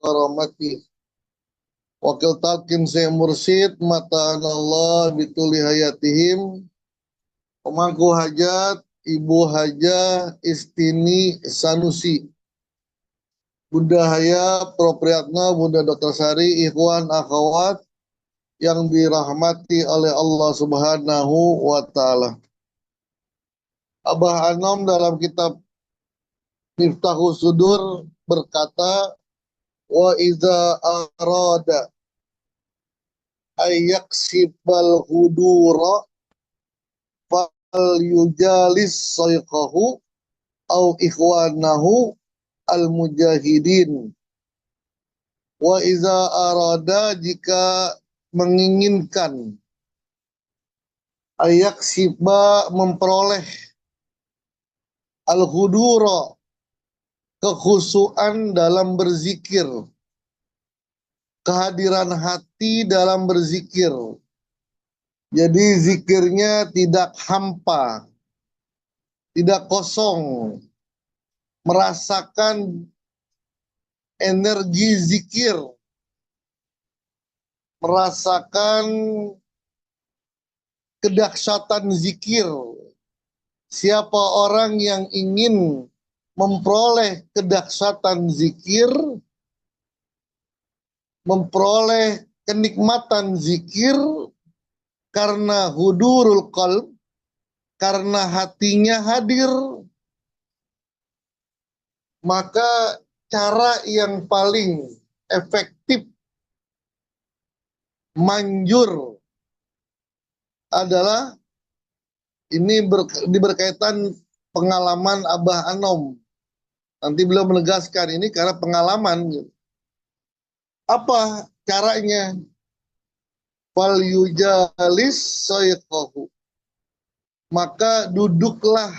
karamati. Wakil talkin saya mursid mata Allah bituli hayatihim. Pemangku hajat Ibu Haja Istini Sanusi. Bunda Haya Propriyatna Bunda Dr. Sari, ikhwan akhwat yang dirahmati oleh Allah Subhanahu wa taala. Abah Anom dalam kitab Miftahus Sudur berkata, wa iza arada ayyaksibal hudura fal yujalis sayqahu au ikhwanahu al mujahidin. Wa iza arada, jika menginginkan, ayyaksiba memperoleh, al hudura kekhusyuan dalam berzikir, kehadiran hati dalam berzikir. Jadi zikirnya tidak hampa, tidak kosong, merasakan energi zikir, merasakan kedahsyatan zikir. Siapa orang yang ingin memperoleh kedahsyatan zikir, memperoleh kenikmatan zikir karena hudurul qalb, karena hatinya hadir, maka cara yang paling efektif, manjur adalah ini berkaitan pengalaman Abah Anom. Nanti beliau menegaskan ini karena pengalaman. Apa caranya? Fal yujalis sayqahu. Maka duduklah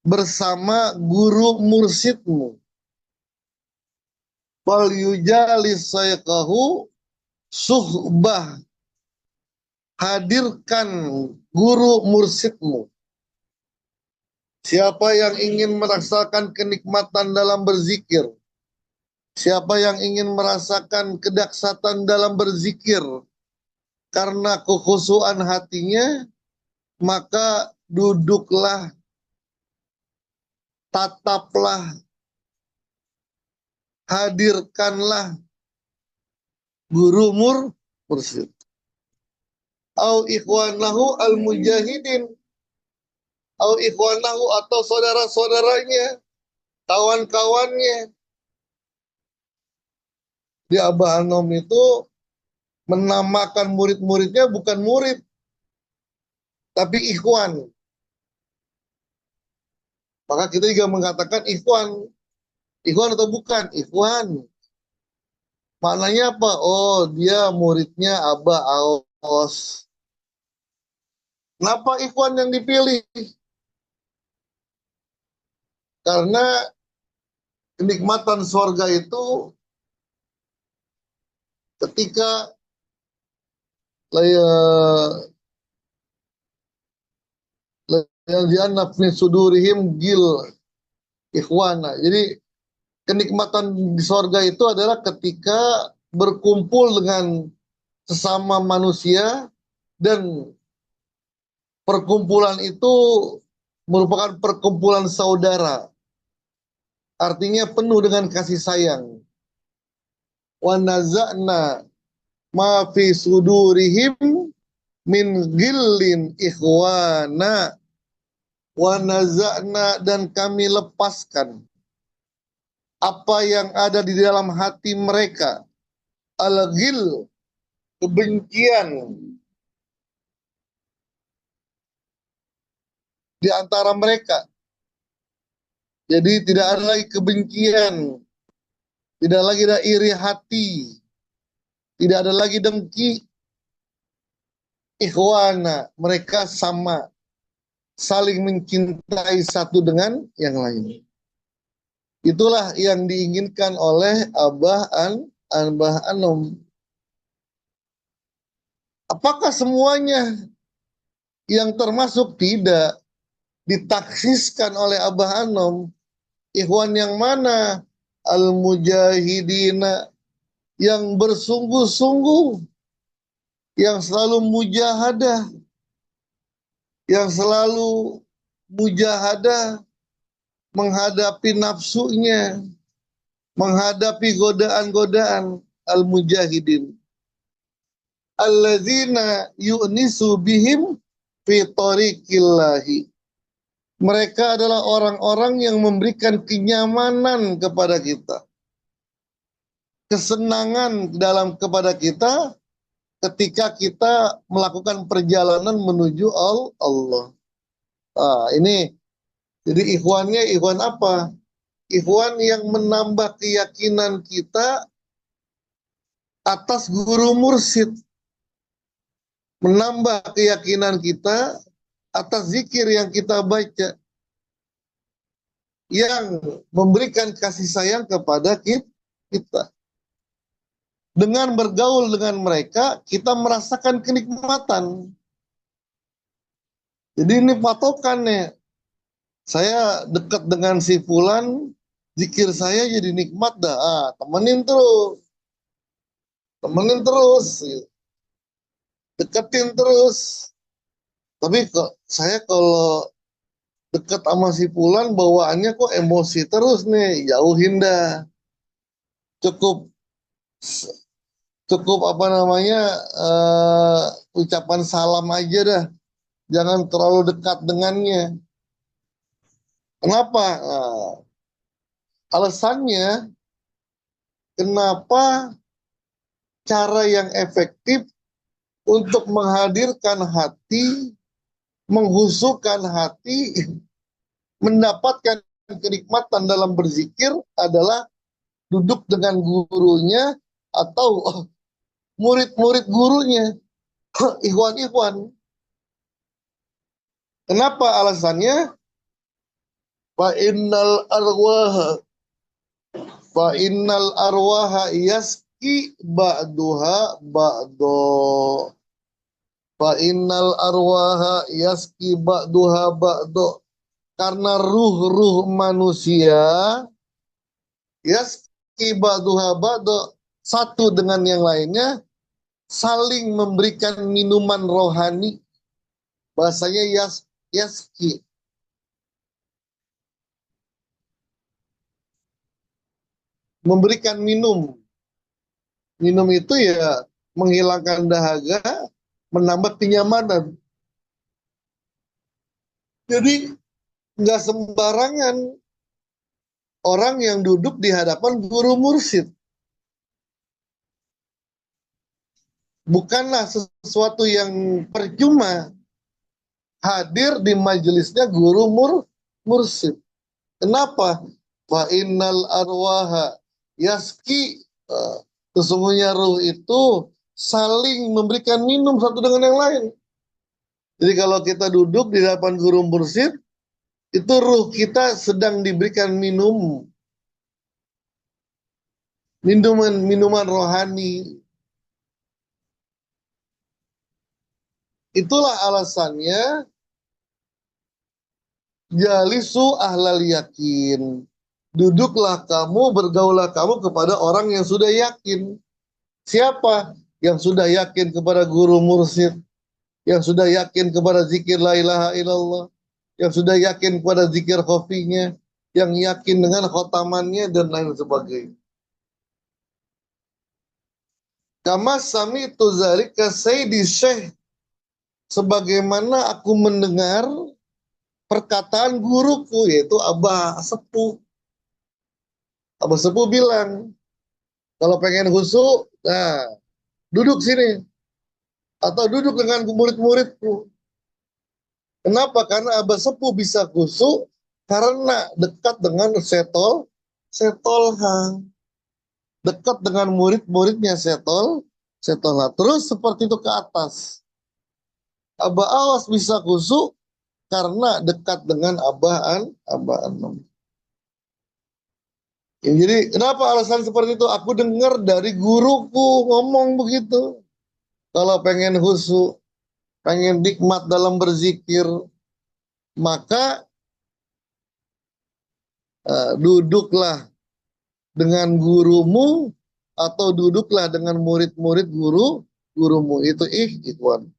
bersama guru mursidmu. Fal yujalis sayqahu, suhbah, hadirkan guru mursidmu. Siapa yang ingin merasakan kenikmatan dalam berzikir, siapa yang ingin merasakan kedahsyatan dalam berzikir karena kekhusyuan hatinya, maka duduklah, tataplah, hadirkanlah guru mursid. Au ikhwanahu al-mujahidin, au ikhwanahu atau saudara-saudaranya, kawan-kawannya. Di Abah Anom itu menamakan murid-muridnya bukan murid, tapi ikhwan. Maka kita juga mengatakan ikhwan. Ikhwan atau bukan? Ikhwan. Maknanya apa? Oh, dia muridnya Abah Aos. Kenapa ikhwan yang dipilih? Karena kenikmatan surga itu ketika yang dianap min sudurihim gil ikhwana. Jadi kenikmatan di surga itu adalah ketika berkumpul dengan sesama manusia, dan perkumpulan itu merupakan perkumpulan saudara. Artinya penuh dengan kasih sayang. Wa naza'na ma fi sudurihim min ghillin ikhwana. Wa naza'na, dan kami lepaskan apa yang ada di dalam hati mereka. Al-ghil, kebencian di antara mereka. Jadi tidak ada lagi kebencian, tidak lagi ada iri hati, tidak ada lagi dengki. Ikhwana, mereka sama, saling mencintai satu dengan yang lain. Itulah yang diinginkan oleh Abah Anom. Apakah semuanya yang termasuk? Tidak. Ditaksiskan oleh Abah Anom. Ikhwan yang mana? al-mujahidina, yang bersungguh-sungguh, yang selalu mujahadah, yang selalu mujahadah menghadapi nafsunya, menghadapi godaan-godaan, al-mujahidin. Alladzina yu'nisu bihim fi tariqillahi. Mereka adalah orang-orang yang memberikan kenyamanan kepada kita, kesenangan dalam kepada kita ketika kita melakukan perjalanan menuju Allah. Ini jadi ikhwannya ikhwan apa? Ikhwan yang menambah keyakinan kita atas guru mursyid, menambah keyakinan kita atas zikir yang kita baca, yang memberikan kasih sayang kepada kita. Dengan bergaul dengan mereka, kita merasakan kenikmatan. Jadi ini patokannya. Saya dekat dengan si fulan, zikir saya jadi nikmat dah. Temenin terus. Temenin terus. Deketin terus. Tapi kok saya kalau dekat sama si fulan, bawaannya kok emosi terus nih. Jauhin dah. Cukup apa namanya, ucapan salam aja dah, jangan terlalu dekat dengannya. Kenapa? Alasannya kenapa cara yang efektif untuk menghadirkan hati, menghusukkan hati, mendapatkan kenikmatan dalam berzikir adalah duduk dengan gurunya atau murid-murid gurunya, ikhwan-ikhwan. Kenapa alasannya? Fa innal arwaha yaski ba'duha ba'do. Fa innal arwaha yaski ba'duha ba'do. Karena ruh-ruh manusia yaski ba'duha ba'do, satu dengan yang lainnya saling memberikan minuman rohani. Bahasanya yaski. Memberikan minum. Minum itu ya menghilangkan dahaga, menambah kenyamanan. Jadi nggak sembarangan orang yang duduk di hadapan guru mursyid. Bukanlah sesuatu yang percuma hadir di majelisnya guru mursyid. Kenapa? Fa innal arwaha yaski. Sesungguhnya ruh itu saling memberikan minum satu dengan yang lain. Jadi kalau kita duduk di hadapan guru mursyid, itu ruh kita sedang diberikan minuman rohani. Itulah alasannya jalisu ahlal yakin. Duduklah kamu, bergaulah kamu kepada orang yang sudah yakin. Siapa? Yang sudah yakin kepada guru mursyid, yang sudah yakin kepada zikir la ilaha illallah, yang sudah yakin kepada zikir khafinya, yang yakin dengan khotamannya dan lain sebagainya. Kama sami tuzalika sayyidi syekh, sebagaimana aku mendengar perkataan guruku, yaitu Abah Sepuh. Abah Sepuh bilang, kalau pengen khusyuk, nah duduk sini. Atau duduk dengan murid-muridku. Kenapa? Karena Abah Sepuh bisa khusyuk karena dekat dengan setolha. Dekat dengan murid-muridnya setolha. Terus seperti itu ke atas. Abah Awas bisa khusyuk karena dekat dengan Abah Anom. Ya, jadi kenapa alasan seperti itu? Aku dengar dari guruku ngomong begitu. Kalau pengen khusyuk, pengen nikmat dalam berzikir, maka duduklah dengan gurumu atau duduklah dengan murid-murid gurumu. Itu ikhwan.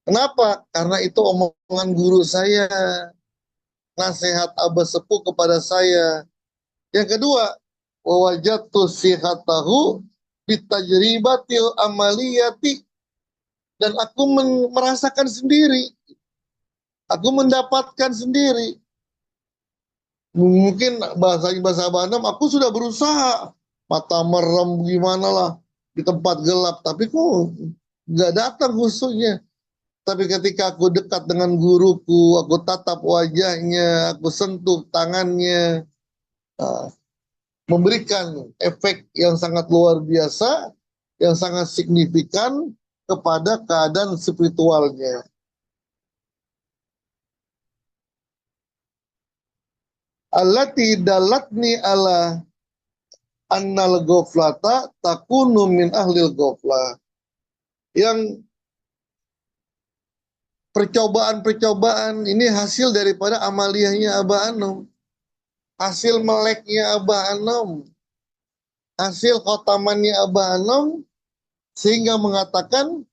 Kenapa? Karena itu omongan guru saya, nasihat abah sepuh kepada saya. Yang kedua, wajatu sihatahu bitajribatil amaliyati, dan aku merasakan sendiri, aku mendapatkan sendiri. Mungkin bahasa Bandung, aku sudah berusaha mata merem gimana lah di tempat gelap, tapi kok nggak datang khususnya. Tapi ketika aku dekat dengan guruku, aku tatap wajahnya, aku sentuh tangannya, ah, memberikan efek yang sangat luar biasa, yang sangat signifikan kepada keadaan spiritualnya. Allati dalatni ala annal ghaflata takunu min ahlil ghaflah. Yang percobaan-percobaan ini hasil daripada amaliyahnya Abah Anom, hasil meleknya Abah Anom, hasil khotamannya Abah Anom, sehingga mengatakan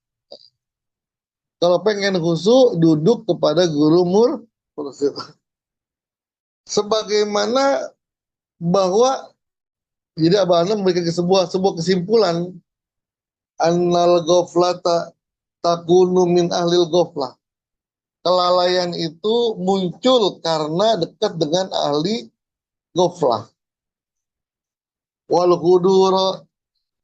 kalau pengen khusyuk duduk kepada guru mursyid. Sebagaimana bahwa jadi Abah Anom memberikan sebuah kesimpulan, annal ghaflata takunu min ahlil ghaflah. Kelalaian itu muncul karena dekat dengan ahli ghaflah. Wal hudur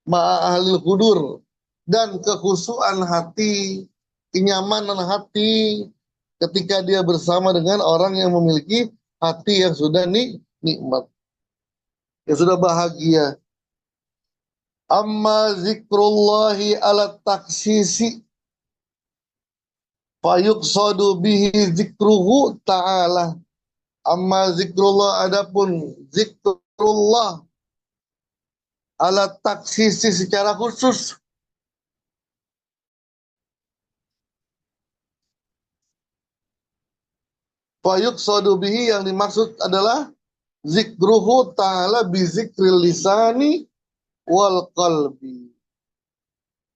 ma'a ahli hudur, dan kekhusyuan hati, kenyamanan hati ketika dia bersama dengan orang yang memiliki hati yang sudah nikmat, yang sudah bahagia. Amma zikrullahi ala taksisi fayuqsadu bihi zikruhu ta'ala. Amma zikrullah, adapun zikrullah ala taksisi secara khusus, fayuqsadu bihi yang dimaksud adalah zikruhu ta'ala bizikril lisani wal qalbi.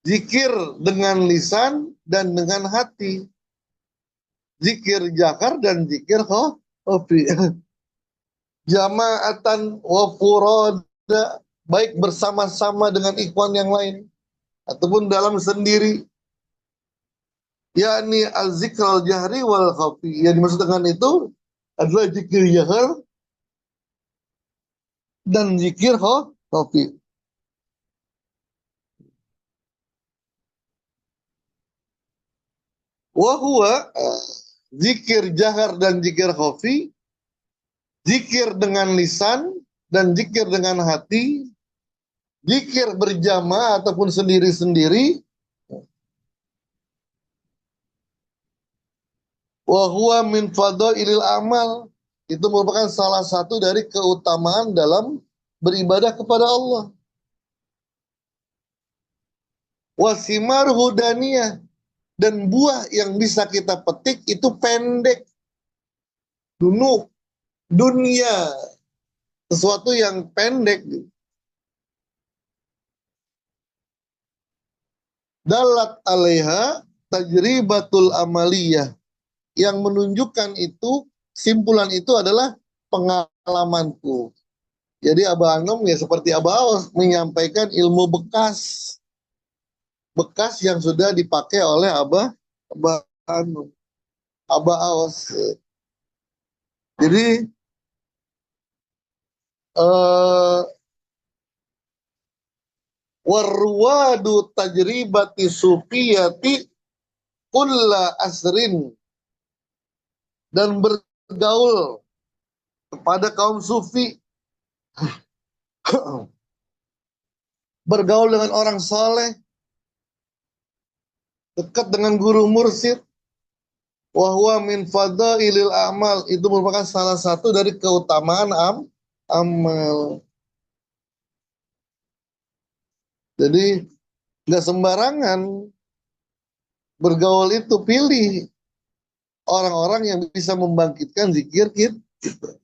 Zikir dengan lisan dan dengan hati. Zikir jahar dan zikir khafi. Jama'atan wa furada, baik bersama-sama dengan ikhwan yang lain ataupun dalam sendiri. Yakni az-zikr al-jahri wal khafi. Yang dimaksud dengan itu adalah zikir jahar dan zikir khafi. Wahua zikir jahar dan zikir khafi, zikir dengan lisan dan zikir dengan hati, zikir berjamaah ataupun sendiri-sendiri. Wahua min fadailil amal, itu merupakan salah satu dari keutamaan dalam beribadah kepada Allah. Wasimar hudaniyah, dan buah yang bisa kita petik itu pendek. Dunia, sesuatu yang pendek. Dalat alaiha tajribatul amaliyah, yang menunjukkan itu, simpulan itu adalah pengalamanku. Jadi Abah Anom ya seperti Abah Aos menyampaikan ilmu bekas yang sudah dipakai oleh Abah Anom, Abah Aos. Jadi warwadu tajribati sufiyati kulla asrin, dan bergaul kepada kaum sufi, bergaul dengan orang soleh, dekat dengan guru mursyid. Wahwa min fadailil amal, itu merupakan salah satu dari keutamaan amal. Jadi nggak sembarangan bergaul itu, pilih orang-orang yang bisa membangkitkan zikir kita.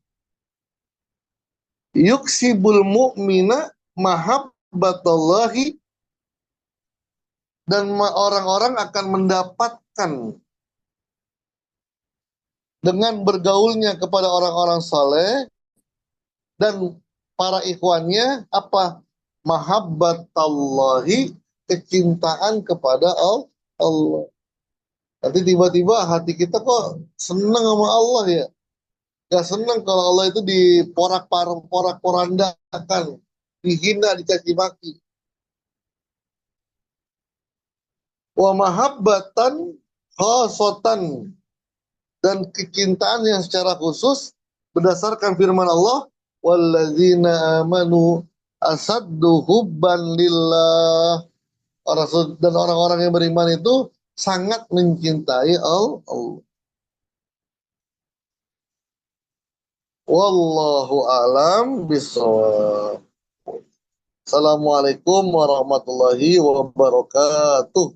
yuksibul mu'mina mahabbatallahi, dan orang-orang akan mendapatkan dengan bergaulnya kepada orang-orang saleh dan para ikhwannya apa? Mahabbatallahi, kecintaan kepada Allah. Nanti tiba-tiba hati kita kok senang sama Allah ya. Gak senang kalau Allah itu diporak-porandakan, dihina, dicaci maki. Wa mahabbatan khosotan, dan kecintaan yang secara khusus berdasarkan firman Allah, walladzina amanu asaddu hubban lillah. Dan orang-orang yang beriman itu sangat mencintai Allah. Wallahu alam bisawab. Assalamualaikum warahmatullahi wabarakatuh.